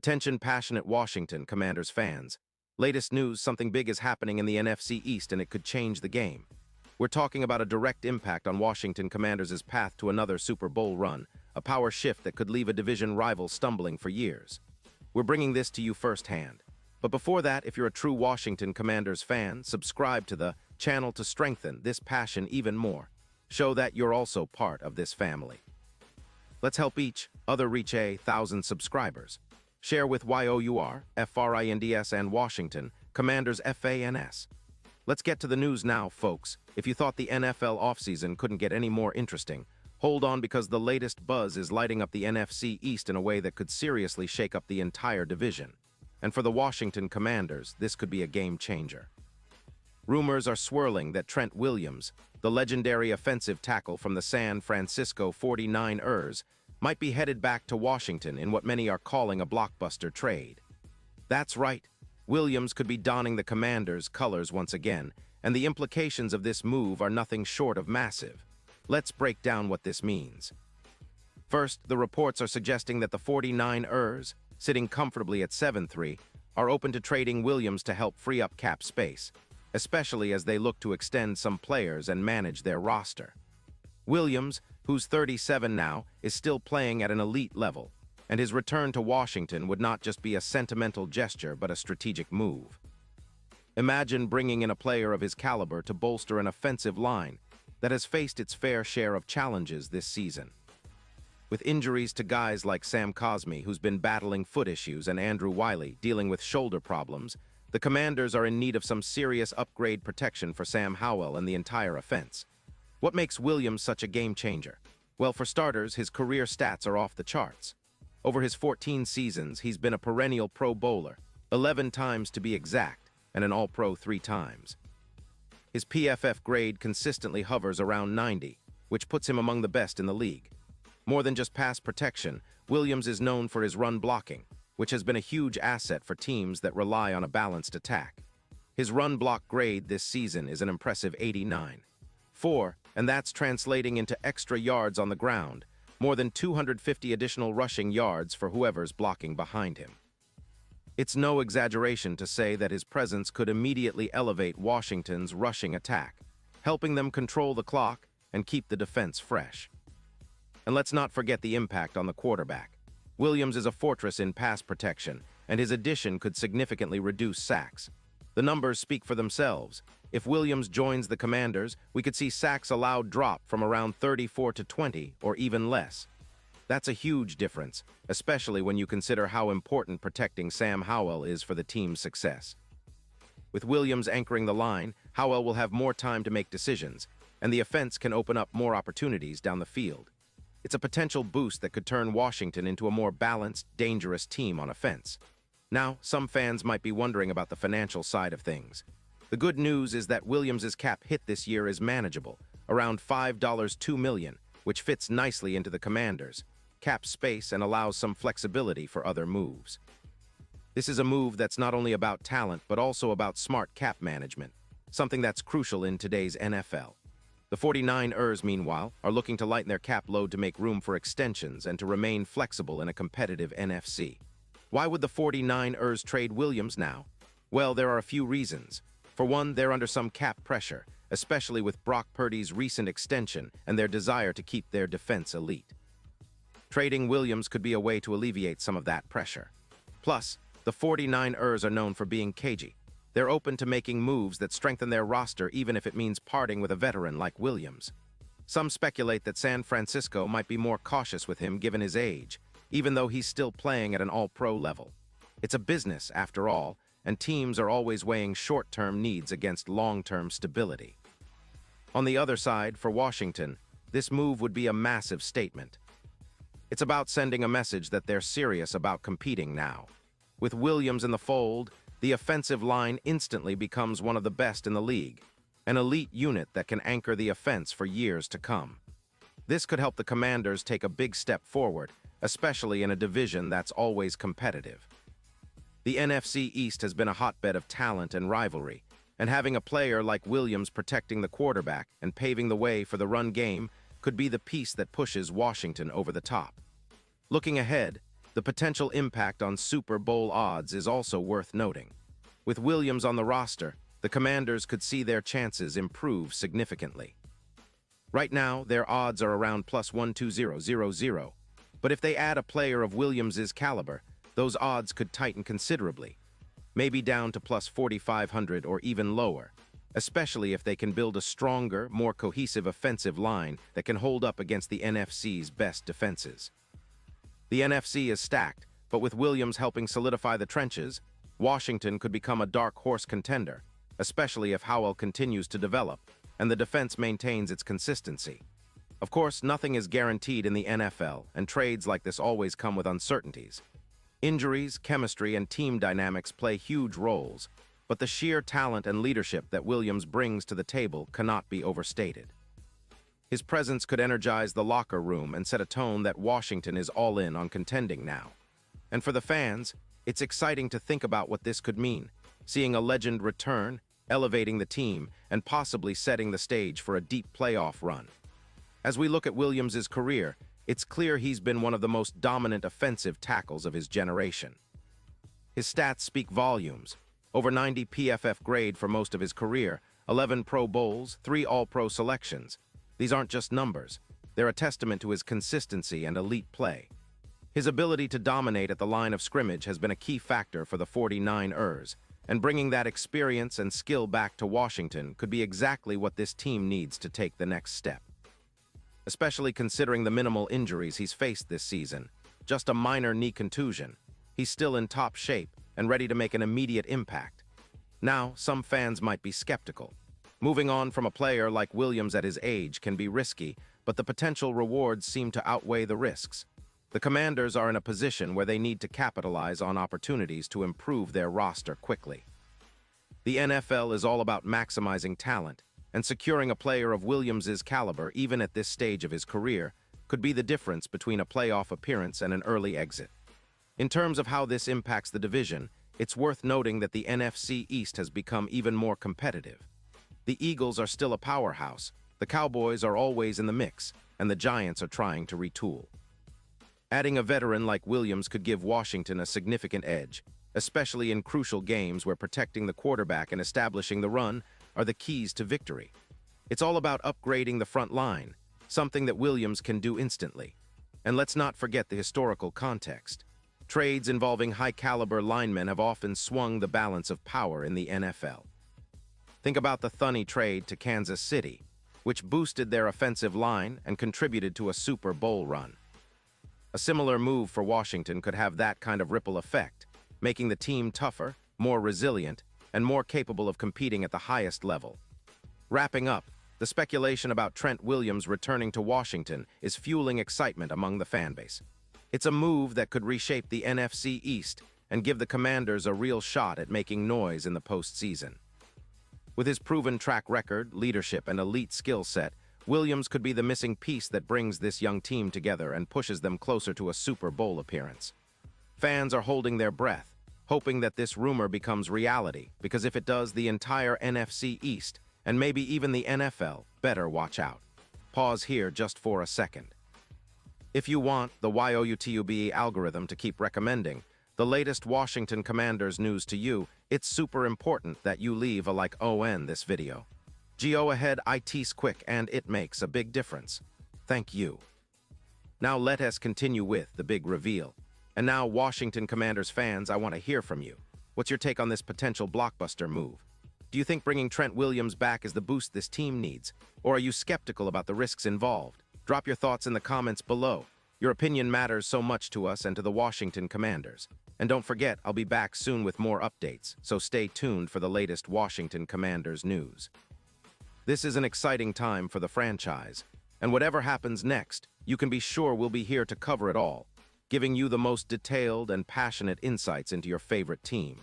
Attention passionate Washington Commanders fans. Latest news, something big is happening in the NFC East and it could change the game. We're talking about a direct impact on Washington Commanders' path to another Super Bowl run, a power shift that could leave a division rival stumbling for years. We're bringing this to you firsthand. But before that, if you're a true Washington Commanders fan, subscribe to the channel to strengthen this passion even more. Show that you're also part of this family. Let's help each other reach 1,000 subscribers. Share with YOUR, FRINDS, and Washington Commanders FANS. Let's get to the news now, folks. If you thought the NFL offseason couldn't get any more interesting, hold on because the latest buzz is lighting up the NFC East in a way that could seriously shake up the entire division. And for the Washington Commanders, this could be a game changer. Rumors are swirling that Trent Williams, the legendary offensive tackle from the San Francisco 49ers, might be headed back to Washington in what many are calling a blockbuster trade. That's right, Williams could be donning the Commanders' colors once again, and the implications of this move are nothing short of massive. Let's break down what this means. First, the reports are suggesting that the 49ers, sitting comfortably at 7-3, are open to trading Williams to help free up cap space, especially as they look to extend some players and manage their roster. Williams, who's 37 now, is still playing at an elite level, and his return to Washington would not just be a sentimental gesture but a strategic move. Imagine bringing in a player of his caliber to bolster an offensive line that has faced its fair share of challenges this season. With injuries to guys like Sam Cosmi, who's been battling foot issues, and Andrew Wiley dealing with shoulder problems, the Commanders are in need of some serious upgrade protection for Sam Howell and the entire offense. What makes Williams such a game changer? Well, for starters, his career stats are off the charts. Over his 14 seasons, he's been a perennial Pro Bowler, 11 times to be exact, and an All-Pro 3 times. His PFF grade consistently hovers around 90, which puts him among the best in the league. More than just pass protection, Williams is known for his run blocking, which has been a huge asset for teams that rely on a balanced attack. His run block grade this season is an impressive 89.4, and that's translating into extra yards on the ground, more than 250 additional rushing yards for whoever's blocking behind him. It's no exaggeration to say that his presence could immediately elevate Washington's rushing attack, helping them control the clock and keep the defense fresh. And let's not forget the impact on the quarterback. Williams is a fortress in pass protection, and his addition could significantly reduce sacks. The numbers speak for themselves. If Williams joins the Commanders, we could see sacks allowed drop from around 34 to 20 or even less. That's a huge difference, especially when you consider how important protecting Sam Howell is for the team's success. With Williams anchoring the line, Howell will have more time to make decisions, and the offense can open up more opportunities down the field. It's a potential boost that could turn Washington into a more balanced, dangerous team on offense. Now, some fans might be wondering about the financial side of things. The good news is that Williams' cap hit this year is manageable, around $5.2 million, which fits nicely into the Commanders' cap space and allows some flexibility for other moves. This is a move that's not only about talent but also about smart cap management, something that's crucial in today's NFL. The 49ers, meanwhile, are looking to lighten their cap load to make room for extensions and to remain flexible in a competitive NFC. Why would the 49ers trade Williams now? Well, there are a few reasons. For one, they're under some cap pressure, especially with Brock Purdy's recent extension and their desire to keep their defense elite. Trading Williams could be a way to alleviate some of that pressure. Plus, the 49ers are known for being cagey. They're open to making moves that strengthen their roster even if it means parting with a veteran like Williams. Some speculate that San Francisco might be more cautious with him given his age, even though he's still playing at an all-pro level. It's a business, after all, and teams are always weighing short-term needs against long-term stability. On the other side, for Washington, this move would be a massive statement. It's about sending a message that they're serious about competing now. With Williams in the fold, the offensive line instantly becomes one of the best in the league, an elite unit that can anchor the offense for years to come. This could help the Commanders take a big step forward, especially in a division that's always competitive. The NFC East has been a hotbed of talent and rivalry, and having a player like Williams protecting the quarterback and paving the way for the run game could be the piece that pushes Washington over the top. Looking ahead, the potential impact on Super Bowl odds is also worth noting. With Williams on the roster, the Commanders could see their chances improve significantly. Right now, their odds are around plus 120,000, but if they add a player of Williams's caliber, those odds could tighten considerably, maybe down to plus 4,500 or even lower, especially if they can build a stronger, more cohesive offensive line that can hold up against the NFC's best defenses. The NFC is stacked, but with Williams helping solidify the trenches, Washington could become a dark horse contender, especially if Howell continues to develop and the defense maintains its consistency. Of course, nothing is guaranteed in the NFL, and trades like this always come with uncertainties. Injuries, chemistry, and team dynamics play huge roles, but the sheer talent and leadership that Williams brings to the table cannot be overstated. His presence could energize the locker room and set a tone that Washington is all in on contending now. And for the fans, it's exciting to think about what this could mean, seeing a legend return, elevating the team, and possibly setting the stage for a deep playoff run. As we look at Williams' career, it's clear he's been one of the most dominant offensive tackles of his generation. His stats speak volumes. Over 90 PFF grade for most of his career, 11 Pro Bowls, 3 All-Pro selections. These aren't just numbers. They're a testament to his consistency and elite play. His ability to dominate at the line of scrimmage has been a key factor for the 49ers, and bringing that experience and skill back to Washington could be exactly what this team needs to take the next step. Especially considering the minimal injuries he's faced this season, just a minor knee contusion, he's still in top shape and ready to make an immediate impact. Now, some fans might be skeptical. Moving on from a player like Williams at his age can be risky, but the potential rewards seem to outweigh the risks. The Commanders are in a position where they need to capitalize on opportunities to improve their roster quickly. The NFL is all about maximizing talent, and securing a player of Williams's caliber, even at this stage of his career, could be the difference between a playoff appearance and an early exit. In terms of how this impacts the division, it's worth noting that the NFC East has become even more competitive. The Eagles are still a powerhouse, the Cowboys are always in the mix, and the Giants are trying to retool. Adding a veteran like Williams could give Washington a significant edge, especially in crucial games where protecting the quarterback and establishing the run are the keys to victory. It's all about upgrading the front line, something that Williams can do instantly. And let's not forget the historical context. Trades involving high-caliber linemen have often swung the balance of power in the NFL. Think about the Thuney trade to Kansas City, which boosted their offensive line and contributed to a Super Bowl run. A similar move for Washington could have that kind of ripple effect, making the team tougher, more resilient, and more capable of competing at the highest level. Wrapping up, the speculation about Trent Williams returning to Washington is fueling excitement among the fanbase. It's a move that could reshape the NFC East and give the Commanders a real shot at making noise in the postseason. With his proven track record, leadership, and elite skill set, Williams could be the missing piece that brings this young team together and pushes them closer to a Super Bowl appearance. Fans are holding their breath, hoping that this rumor becomes reality, because if it does, the entire NFC East, and maybe even the NFL, better watch out. Pause here just for a second. If you want the YouTube algorithm to keep recommending the latest Washington Commanders news to you, it's super important that you leave a like on this video. Go ahead, it's quick and it makes a big difference. Thank you. Now let us continue with the big reveal. And now, Washington Commanders fans, I want to hear from you. What's your take on this potential blockbuster move? Do you think bringing Trent Williams back is the boost this team needs? Or are you skeptical about the risks involved? Drop your thoughts in the comments below. Your opinion matters so much to us and to the Washington Commanders. And don't forget, I'll be back soon with more updates, so stay tuned for the latest Washington Commanders news. This is an exciting time for the franchise, and whatever happens next, you can be sure we'll be here to cover it all, giving you the most detailed and passionate insights into your favorite team.